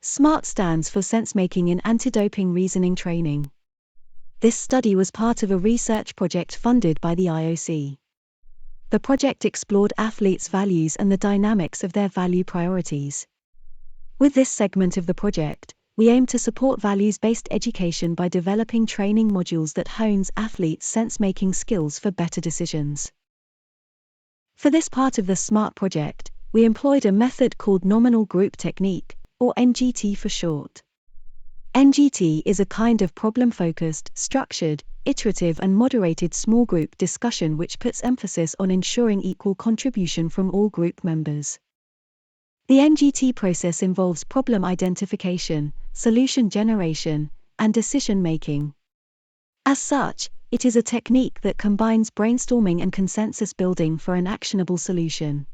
SMART stands for Sense-Making in Anti-Doping Reasoning Training. This study was part of a research project funded by the IOC. The project explored athletes' values and the dynamics of their value priorities. With this segment of the project, we aim to support values-based education by developing training modules that hones athletes' sense-making skills for better decisions. For this part of the SMART project, we employed a method called Nominal Group Technique, or NGT for short. NGT is a kind of problem-focused, structured, iterative and moderated small group discussion which puts emphasis on ensuring equal contribution from all group members. The NGT process involves problem identification, solution generation, and decision-making. As such, it is a technique that combines brainstorming and consensus building for an actionable solution.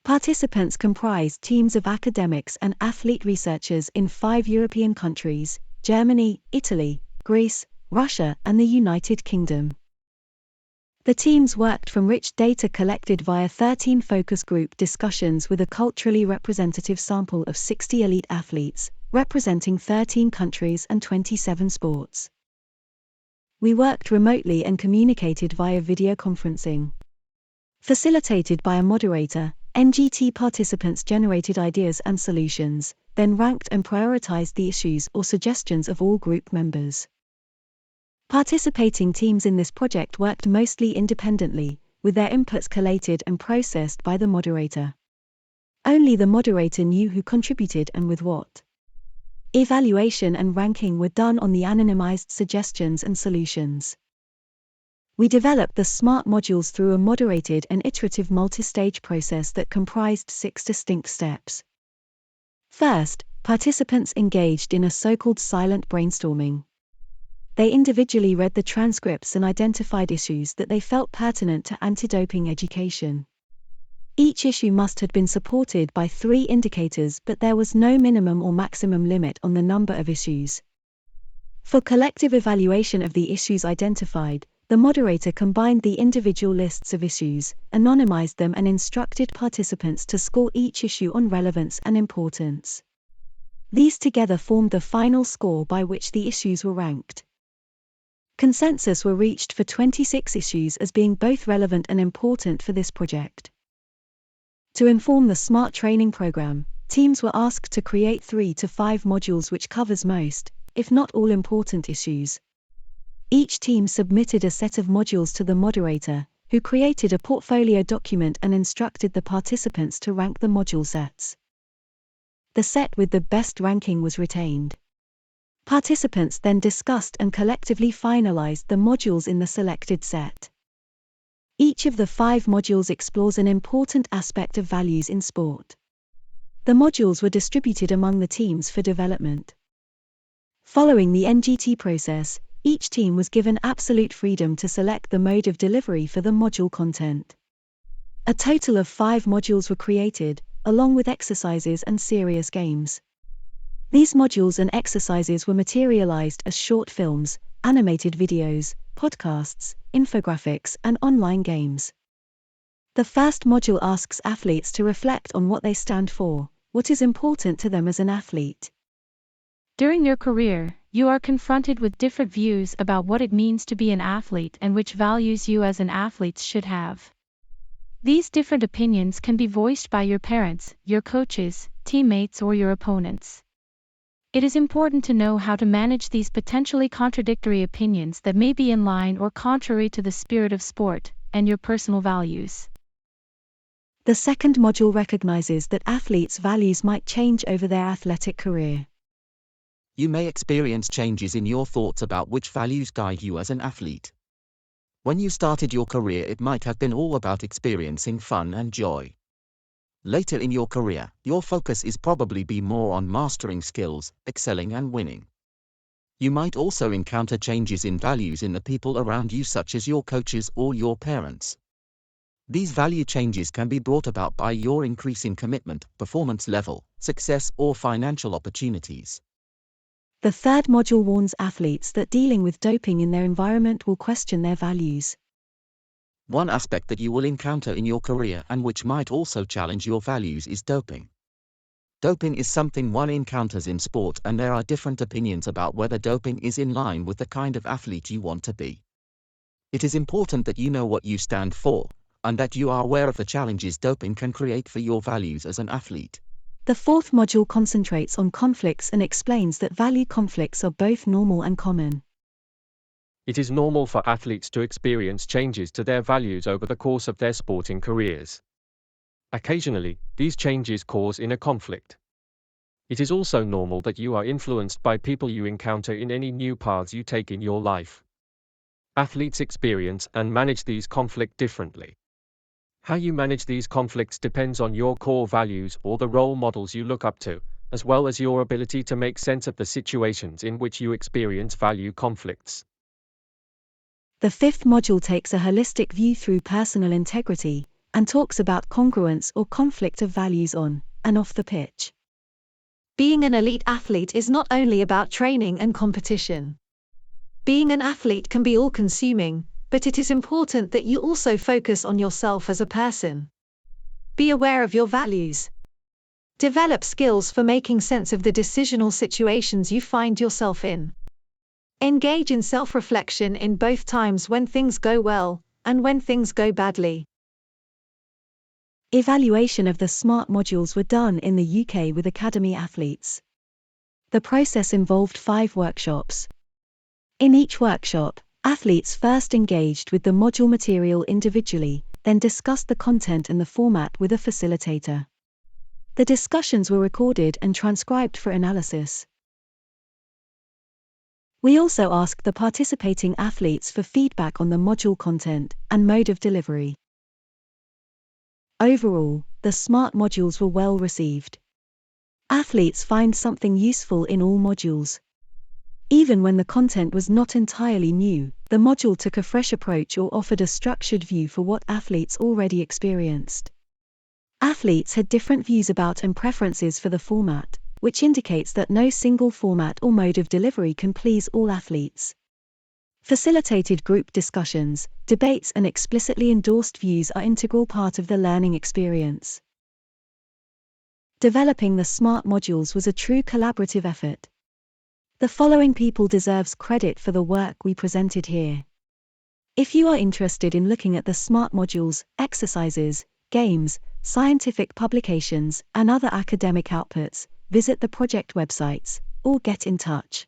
Participants comprise teams of academics and athlete researchers in 5 European countries: Germany, Italy, Greece, Russia, and the United Kingdom. The teams worked from rich data collected via 13 focus group discussions with a culturally representative sample of 60 elite athletes, representing 13 countries and 27 sports. We worked remotely and communicated via video conferencing. Facilitated by a moderator, NGT participants generated ideas and solutions, then ranked and prioritized the issues or suggestions of all group members. Participating teams in this project worked mostly independently, with their inputs collated and processed by the moderator. Only the moderator knew who contributed and with what. Evaluation and ranking were done on the anonymized suggestions and solutions. We developed the SMART modules through a moderated and iterative multi-stage process that comprised 6 distinct steps. First, participants engaged in a so-called silent brainstorming. They individually read the transcripts and identified issues that they felt pertinent to anti-doping education. Each issue must have been supported by 3 indicators, but there was no minimum or maximum limit on the number of issues. For collective evaluation of the issues identified, the moderator combined the individual lists of issues, anonymized them and instructed participants to score each issue on relevance and importance. These together formed the final score by which the issues were ranked. Consensus were reached for 26 issues as being both relevant and important for this project. To inform the SMART training program, teams were asked to create 3 to 5 modules which covers most, if not all important issues. Each team submitted a set of modules to the moderator, who created a portfolio document and instructed the participants to rank the module sets. The set with the best ranking was retained. Participants then discussed and collectively finalized the modules in the selected set. Each of the 5 modules explores an important aspect of values in sport. The modules were distributed among the teams for development. Following the NGT process, each team was given absolute freedom to select the mode of delivery for the module content. A total of 5 modules were created, along with exercises and serious games. These modules and exercises were materialized as short films, animated videos, podcasts, infographics, and online games. The first module asks athletes to reflect on what they stand for, what is important to them as an athlete. During your career, you are confronted with different views about what it means to be an athlete and which values you as an athlete should have. These different opinions can be voiced by your parents, your coaches, teammates, or your opponents. It is important to know how to manage these potentially contradictory opinions that may be in line or contrary to the spirit of sport and your personal values. The second module recognizes that athletes' values might change over their athletic career. You may experience changes in your thoughts about which values guide you as an athlete. When you started your career, it might have been all about experiencing fun and joy. Later in your career, your focus is probably be more on mastering skills, excelling and winning. You might also encounter changes in values in the people around you, such as your coaches or your parents. These value changes can be brought about by your increase in commitment, performance level, success, or financial opportunities. The third module warns athletes that dealing with doping in their environment will question their values. One aspect that you will encounter in your career and which might also challenge your values is doping. Doping is something one encounters in sport, and there are different opinions about whether doping is in line with the kind of athlete you want to be. It is important that you know what you stand for, and that you are aware of the challenges doping can create for your values as an athlete. The fourth module concentrates on conflicts and explains that value conflicts are both normal and common. It is normal for athletes to experience changes to their values over the course of their sporting careers. Occasionally, these changes cause inner conflict. It is also normal that you are influenced by people you encounter in any new paths you take in your life. Athletes experience and manage these conflicts differently. How you manage these conflicts depends on your core values or the role models you look up to, as well as your ability to make sense of the situations in which you experience value conflicts. The fifth module takes a holistic view through personal integrity, and talks about congruence or conflict of values on and off the pitch. Being an elite athlete is not only about training and competition. Being an athlete can be all-consuming, but it is important that you also focus on yourself as a person. Be aware of your values. Develop skills for making sense of the decisional situations you find yourself in. Engage in self-reflection in both times when things go well and when things go badly. Evaluation of the SMART modules were done in the UK with academy athletes. The process involved 5 workshops. In each workshop, athletes first engaged with the module material individually, then discussed the content and the format with a facilitator. The discussions were recorded and transcribed for analysis. We also asked the participating athletes for feedback on the module content and mode of delivery. Overall, the SMART modules were well received. Athletes find something useful in all modules. Even when the content was not entirely new, the module took a fresh approach or offered a structured view for what athletes already experienced. Athletes had different views about and preferences for the format, which indicates that no single format or mode of delivery can please all athletes. Facilitated group discussions, debates and explicitly endorsed views are an integral part of the learning experience. Developing the SMART modules was a true collaborative effort. The following people deserves credit for the work we presented here. If you are interested in looking at the SMART modules, exercises, games, scientific publications, and other academic outputs, visit the project websites, or get in touch.